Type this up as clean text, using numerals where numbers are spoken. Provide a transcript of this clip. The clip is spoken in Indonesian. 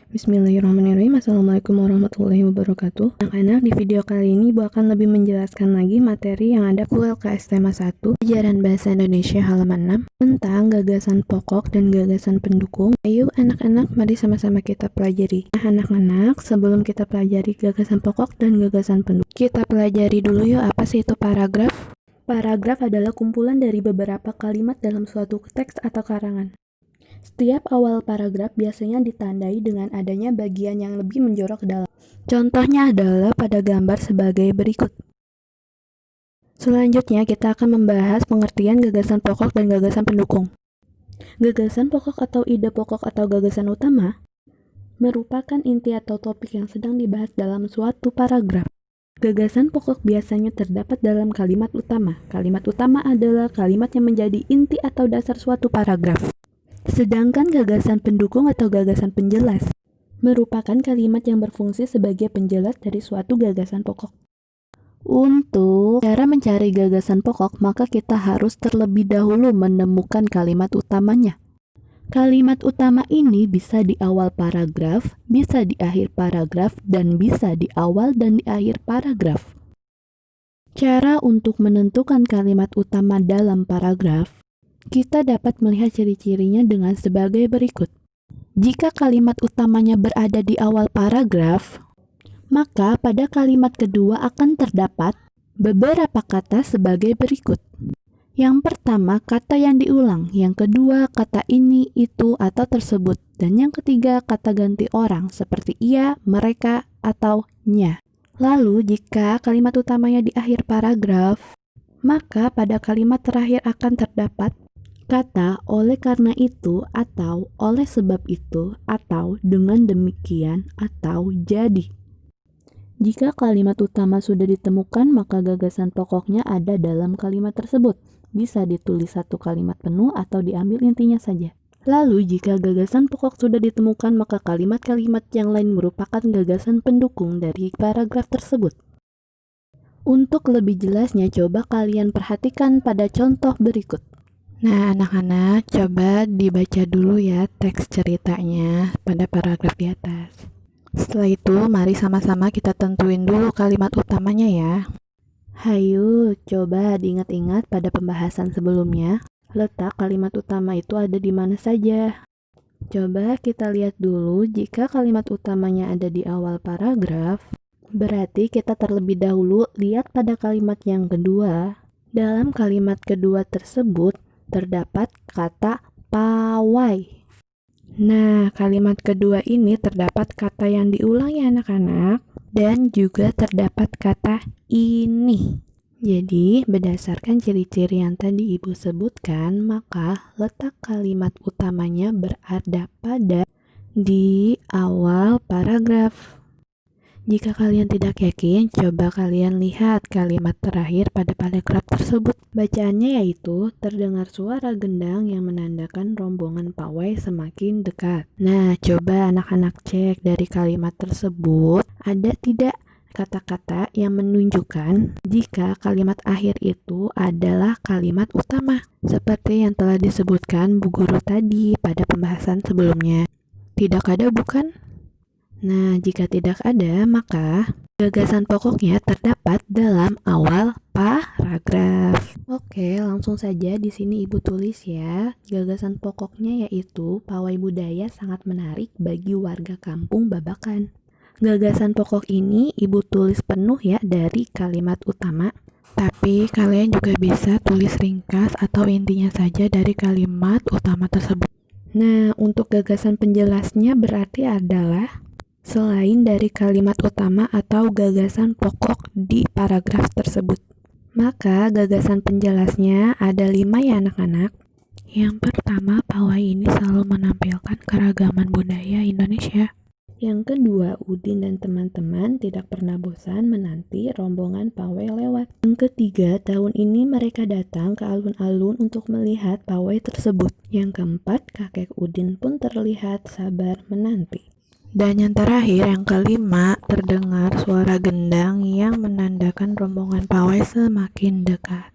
Bismillahirrahmanirrahim. Assalamualaikum warahmatullahi wabarakatuh. Anak-anak, di video kali ini Ibu akan lebih menjelaskan lagi materi yang ada di LKS tema 1, Pelajaran Bahasa Indonesia halaman 6, tentang gagasan pokok dan gagasan pendukung. Ayo anak-anak, mari sama-sama kita pelajari. Nah anak-anak, sebelum kita pelajari gagasan pokok dan gagasan pendukung, kita pelajari dulu yuk apa sih itu paragraf. Paragraf adalah kumpulan dari beberapa kalimat dalam suatu teks atau karangan. Setiap awal paragraf biasanya ditandai dengan adanya bagian yang lebih menjorok ke dalam. Contohnya adalah pada gambar sebagai berikut. Selanjutnya kita akan membahas pengertian gagasan pokok dan gagasan pendukung. Gagasan pokok atau ide pokok atau gagasan utama merupakan inti atau topik yang sedang dibahas dalam suatu paragraf. Gagasan pokok biasanya terdapat dalam kalimat utama. Kalimat utama adalah kalimat yang menjadi inti atau dasar suatu paragraf. Sedangkan gagasan pendukung atau gagasan penjelas merupakan kalimat yang berfungsi sebagai penjelas dari suatu gagasan pokok. Untuk cara mencari gagasan pokok, maka kita harus terlebih dahulu menemukan kalimat utamanya. Kalimat utama ini bisa di awal paragraf, bisa di akhir paragraf, dan bisa di awal dan di akhir paragraf. Cara untuk menentukan kalimat utama dalam paragraf, kita dapat melihat ciri-cirinya dengan sebagai berikut. Jika kalimat utamanya berada di awal paragraf, maka pada kalimat kedua akan terdapat beberapa kata sebagai berikut. Yang pertama, kata yang diulang. Yang kedua, kata ini, itu, atau tersebut. Dan yang ketiga, kata ganti orang seperti ia, mereka, atau nya. Lalu, jika kalimat utamanya di akhir paragraf, maka pada kalimat terakhir akan terdapat kata oleh karena itu, atau oleh sebab itu, atau dengan demikian, atau jadi. Jika kalimat utama sudah ditemukan, maka gagasan pokoknya ada dalam kalimat tersebut. Bisa ditulis satu kalimat penuh atau diambil intinya saja. Lalu, jika gagasan pokok sudah ditemukan, maka kalimat-kalimat yang lain merupakan gagasan pendukung dari paragraf tersebut. Untuk lebih jelasnya, coba kalian perhatikan pada contoh berikut. Nah, anak-anak, coba dibaca dulu ya teks ceritanya pada paragraf di atas. Setelah itu, mari sama-sama kita tentuin dulu kalimat utamanya ya. Hayu, coba diingat-ingat pada pembahasan sebelumnya, letak kalimat utama itu ada di mana saja. Coba kita lihat dulu, jika kalimat utamanya ada di awal paragraf, berarti kita terlebih dahulu lihat pada kalimat yang kedua. Dalam kalimat kedua tersebut, terdapat kata pawai. Nah, kalimat kedua ini terdapat kata yang diulang ya anak-anak, dan juga terdapat kata ini. Jadi, berdasarkan ciri-ciri yang tadi Ibu sebutkan, maka letak kalimat utamanya berada pada di awal paragraf. Jika kalian tidak yakin, coba kalian lihat kalimat terakhir pada paragraf tersebut. Bacaannya yaitu, terdengar suara gendang yang menandakan rombongan pawai semakin dekat. Nah, coba anak-anak cek dari kalimat tersebut, ada tidak kata-kata yang menunjukkan jika kalimat akhir itu adalah kalimat utama. Seperti yang telah disebutkan Bu Guru tadi pada pembahasan sebelumnya. Tidak ada, bukan? Nah, jika tidak ada, maka gagasan pokoknya terdapat dalam awal paragraf. Oke, langsung saja di sini Ibu tulis ya. Gagasan pokoknya yaitu pawai budaya sangat menarik bagi warga kampung Babakan. Gagasan pokok ini Ibu tulis penuh ya dari kalimat utama. Tapi kalian juga bisa tulis ringkas atau intinya saja dari kalimat utama tersebut. Nah, untuk gagasan penjelasnya berarti adalah selain dari kalimat utama atau gagasan pokok di paragraf tersebut. Maka gagasan penjelasnya ada 5 ya anak-anak. Yang pertama, pawai ini selalu menampilkan keragaman budaya Indonesia. Yang kedua, Udin dan teman-teman tidak pernah bosan menanti rombongan pawai lewat. Yang ketiga, tahun ini mereka datang ke alun-alun untuk melihat pawai tersebut. Yang keempat, kakek Udin pun terlihat sabar menanti. Dan yang terakhir, yang kelima, terdengar suara gendang yang menandakan rombongan pawai semakin dekat.